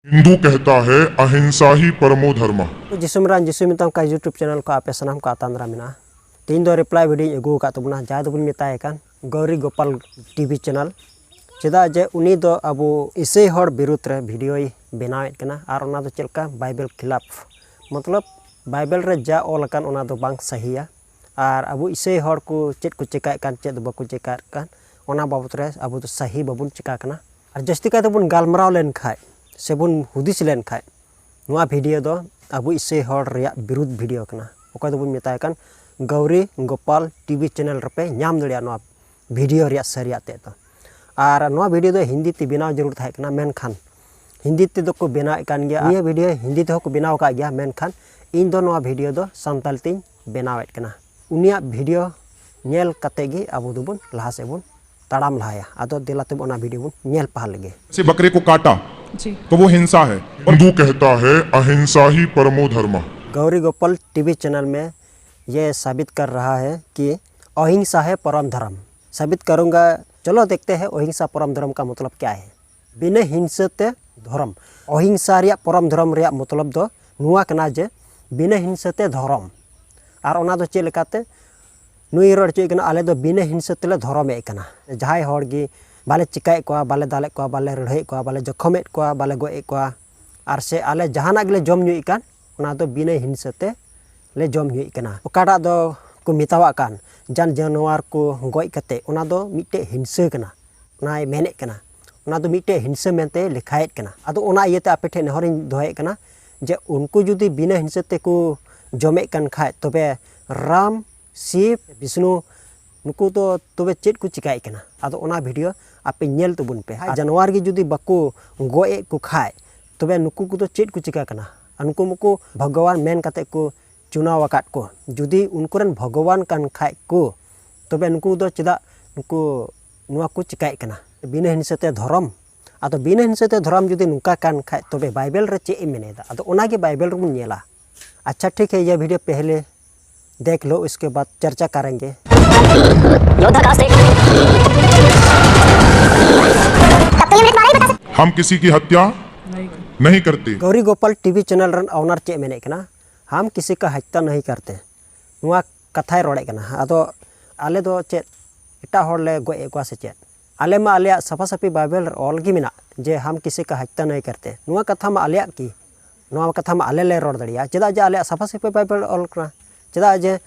हिंदू कहता है अहिंसा ही परमो धर्म। तो जिसु मिताम का यूट्यूब चैनल को आपे सनाम को आतांद्रा मिना तीन दो रिप्लाई वीडियो अगू का तबना जहाँ दबन मेताए कान गौरी गोपाल टीवी चैनल चेदा जे उनी दो अबो इसे हर विरुद्ध रे वीडियो बनावेत कना आर ओना दो चलका बाइबल खिलाफ मतलब बाइबल रे जा ऑल कान ओना दो बांग सहिया आर अबो इसे हर को चेत को चेकाय कान चेत बको चेकाय कान ओना बाबत रे अबो तो सही बाबुन चिका कना आर जस्ती का तबन गालमराव लेन खाय सेबुन हुदिस लेन खाय नुआ वीडियो दो अबो इसे हर रिया विरुद्ध वीडियो कना ओका दबुन मेताय कान गौरी गोपाल टीवी चैनल रपे नाम दड़िया नुआ वीडियो रिया सरिया ते तो आर नुआ वीडियो दो हिंदी ते बनाव जरूर थाय कना मेनखान हिंदी ते दो को बनाव कान गया ये वीडियो हिंदी ते को बनाव का गया मेनखान इन दो नुआ वीडियो दो संताल ते बनावेत कना उनिया वीडियो नेल कते गे अबो दबुन लहा सेबुन ताड़ाम लहाया आदो दिलाते ओना वीडियो बुन नेल पहा लगे से बकरे को काटा जी तो वो हिंसा है। हिंदू कहता है अहिंसा ही परमो धर्म। गौरी गोपाल टीवी चैनल में ये साबित कर रहा है कि अहिंसा है परम धर्म। साबित करूंगा, चलो देखते हैं अहिंसा परम धर्म का मतलब क्या है। बिना हिंसते धर्म अहिंसा रिया परम धर्म रिया मतलब दो नुआ कना जे बिना हिंसते धर्म और ओना दो चेलकाते नुई रोड चुई कना आले दो बिना हिंसते धर्म ए कना जहाय हर गी बाले चिकाय को बाले दाले को बाले रढ़े को बाले जखमेट को बाले गोए को आर से आले जहाना गले जम नुई कान ओना दो बिना हिंसते ले जम नुई कना ओकाटा दो को मितावा कान जान जानवर को गोय कते ओना दो मिटे हिंसा कना ओना मेने कना ओना दो मिटे हिंसा मेनते लिखायत कना आदो ओना इयते आपे ठे नहरिन दोहे कना जे उनको जुदी बिना हिंसते को जमे कान खाय तबे राम शिव विष्णु नुकु तो तबे चेत को चिकाय कना आदो ओना वीडियो आपे नेल तबुन पे जानवर की जुदी बको गोए को खाय तबे नुकु को तो चेत को चिका कना उनको मुको भगवान मेन कते को चुनाव आकात को जुदी उनकोरन भगवान कान खाय को तबे नुकु दो चेदा नुकु नुआ को चिकाय कना बिना हिंसते धर्म आदो बिना हिंसते धर्म जुदी नुका कान खाय तबे बाइबल रे चे मेनेदा आदो ओना के बाइबल रे नेला। अच्छा ठीक है, यह वीडियो पहले देख लो, इसके बाद चर्चा करेंगे। हम किसी की हत्या नहीं करते। Gauri Gopal TV channel run owner चे मेने कना हम किसी का हत्या नहीं करते नुआ कथाय रोड़े कना आदो आले दो चे एटा होरले गोए को से चे आले मा आले सफा सफी बाइबल ऑल की मिना जे हम किसी का हत्या नहीं करते नुआ कथा मा आले की नुआ कथा मा आले ले रोड़ दड़िया चेदा जे आले सफा सफी बाइबल ऑल कना चेदा जे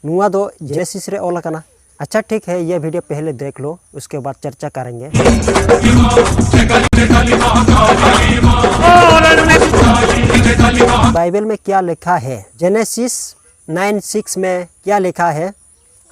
नुआ दो जेनेसिस रे ऑल कना। अच्छा ठीक है, यह वीडियो पहले देख लो, उसके बाद चर्चा करेंगे। बाइबल में क्या लिखा है, जेनेसिस 9:6 में क्या लिखा है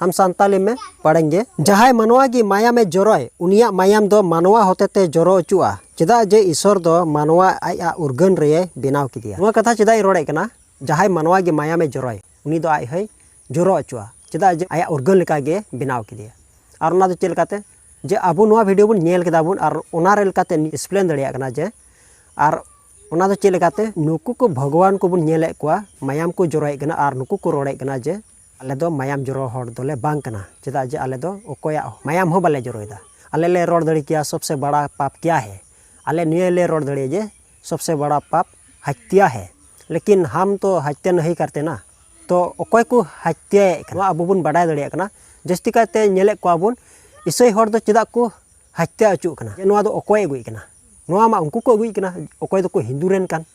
हम संताली में पढ़ेंगे। जहां मनवा की माया में जोरोय उनिया मायाम दो मनवा होते ते जोरो चुआ चेदा जे ईश्वर दो मनवा आया उर्गन रे बनाव की दिया नुआ कथा चेदा रोड़े कना जहां मनवा की माया में जोरोय उनी दो आय है जोरो चुआ चेदा जे आया उर्गन लेका गे बनाव की दिया और ओना दो चेल काते जे आबो नुआ वीडियो बुन नेल केदा बुन और ओना रेल काते एक्सप्लेन दड़िया कना जे और ओना दो चेल काते नुकु को भगवान को बुन नेले कोआ मायाम को जोरोय कना और नुकु को रोड़े कना जे आले दो मायाम जोरो हर दोले बांग कना चेदा जे आले दो ओकोया मायाम हो बाले जोरोयदा आले ले रोड़ दड़ी किया सबसे बड़ा पाप क्या है आले निये ले रोड़ दड़ी जे सबसे बड़ा पाप हत्या है, लेकिन हम तो हत्या नहीं करते ना तो ओकोय को हत्या अब बुन बाडाय दड़िया कना जस्ती काते नेले को बुन इसै हर दो चेदा को हत्या अचु कना नुआ दो ओकोय अगुई कना नुआ मा उनको को अगुई कना ओकोय दो को हिंदू रेन कान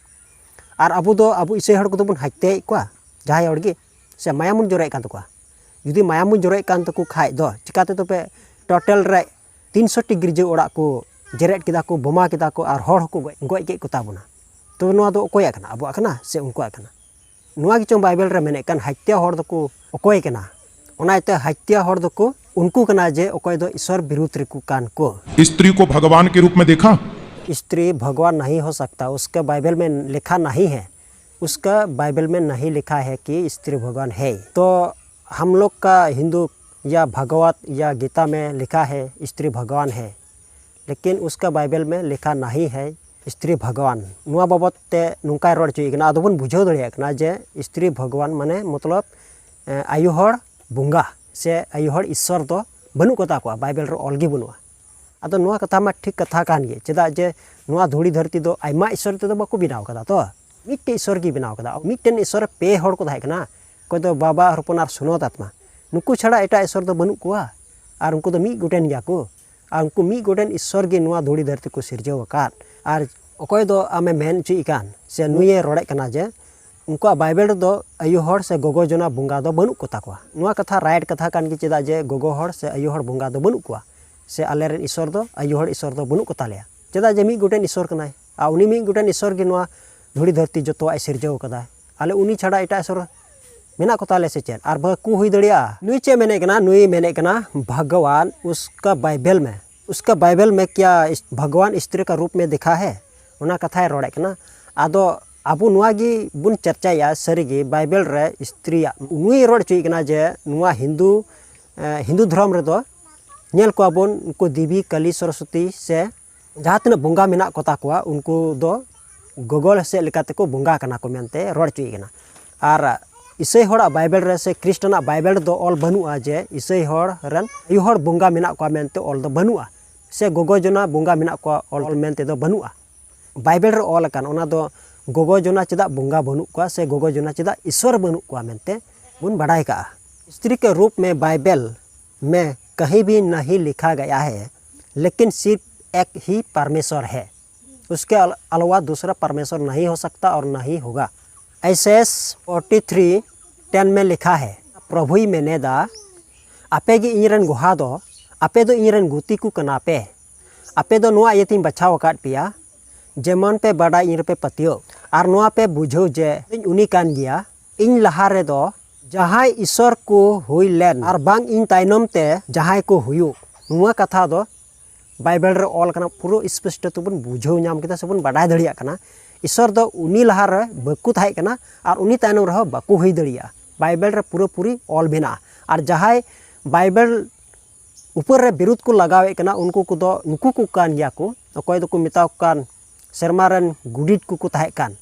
और अबु दो अबु इसै हर को दो बुन हत्या को जहाय हरगी से मायामुन जोरे कान तको जुदी मायामुन जोरे कान तको खाय दो चिकाते तो पे टोटल रे 300 टी गिरजे ओड़ा को जेरेट किदा को बोमा किदा को और हर को गोय के कोता बुना तो नुआ दो ओकोय कना अबु आकना से उनको आकना नुआ की चों बाइबल रे मेने कान हत्या हर दको ओकोय कना ओनाते हत्या हर दको उनको कना जे ओकोय दो ईश्वर विरुद्ध रे को कान को स्त्री को भगवान के रूप में देखा। स्त्री भगवान नहीं हो सकता, उसका बाइबल में लिखा नहीं है, उसका बाइबल में नहीं लिखा है कि स्त्री भगवान है। तो हम लोग का हिंदू या भगवत या गीता में लिखा है स्त्री भगवान है, लेकिन उसका बाइबल में लिखा नहीं है स्त्री भगवान। नुआ बाबत ते नुका रोड चुईकना आदो बन बुझाव दड़िया कना जे स्त्री भगवान माने मतलब आयु हर बुंगा से आयु हर ईश्वर दो बनु कोता को बाइबल रे ऑलगी बनुआ आदो नुआ कथा मा ठीक कथा कान गे चेदा जे नुआ धूड़ी धरती दो आइमा ईश्वर ते दो बाको बिनाव कदा तो मिट्टे ईश्वर की बिनाव कदा मिट्टेन ईश्वर पे हड़ को थायकना कोई दो बाबा हरपनार सुनोत आत्मा नुकु छड़ा एटा ईश्वर दो बनु कुआ और उनको दो मी गोटेन गया को और उनको मी गोटेन ईश्वर गे नुआ धूड़ी धरती को सिरजो वकात और अकोय दो आमे मेन चुइकान से नुये रोड़े कना जे उनको बाइबल दो आयु हड़ से गोगो जना बुंगा दो बनु को ताकवा नुआ कथा राइट कथा कान गे चेदा जे गोगो हड़ से आयु हड़ बुंगा दो बनु कुआ से आलेरन ईश्वर दो आयु हड़ ईश्वर दो बनु को तालेया चेदा जे मी गोटेन ईश्वर कनाय आ उनी मी गोटेन ईश्वर गे नुआ धूड़ी धरती जतोआ सिरजो कदा आले उनी छड़ा एटा ईश्वर मेना को ताले से चेन और बाकू हुई दड़िया नुई चे मेने कना नुई मेने कना भगवान उसका बाइबल में क्या भगवान स्त्री का रूप में दिखा है उना कथा रोड़े कना आदो आबू नुआ गी बुन चर्चाया सरीगी बाइबल रे स्त्री नुई रोड चुई कना जे नुआ हिंदू धर्म रे दो नेल को बुन उनको देवी काली सरस्वती से जहाँ तना बोंगा मेना कोता कोआ उनको दो गोगल से लेकाते को बोंगा कना को मेनते रोड चुई कना और इसे हड़ा बाइबल रे से क्रिस्टना बाइबल दो ऑल बनुआ जे इसे हड़ रन यु हड़ बोंगा मेना को मेनते ऑल दो बनुआ से गोगो जना बोंगा मेना को ऑल मेनते दो बनुआ बाइबल रे ऑल कान ओना दो गोगो जना चेदा बोंगा बनु को से गोगो जना चेदा ईश्वर बनु को मेनते बुन बड़ाई का स्त्री के रूप में बाइबल में कहीं भी नहीं लिखा गया है लेकिन सिर्फ एक ही परमेश्वर है उसके अलावा दूसरा परमेश्वर नहीं हो सकता और नहीं होगा। एसेस 43:10 में लिखा है प्रभु ही मेने दा आपे गे इनरन गुहा दो आपे दो इनरन गुती को कनापे आपे दो नुआ यतिम बचाव काट पिया जेमन पे बड़ा इन पे पतियो और नुआ पे बुझो जे उनी कान गिया इन लहा रे दो जहां ईश्वर को हुई लेन और बांग इन ताइनम ते जहां को हुयु नुआ कथा दो बाइबल रे ऑल कना पूरा स्पष्ट तो बन बुझो नाम केता सबन बडाय दड़िया कना ईश्वर दो उनी लहा रे बकु थाय कना और उनी ताइनम रह बाकु हुई दड़िया बाइबल रे पूरा पूरी ऑल बिना और जहां बाइबल ऊपर रे विरुद्ध को लगावे कना उनको को दो नुकु को कान गया को अकोय दो को मिताव कान शर्मारन गुडित को थाय कान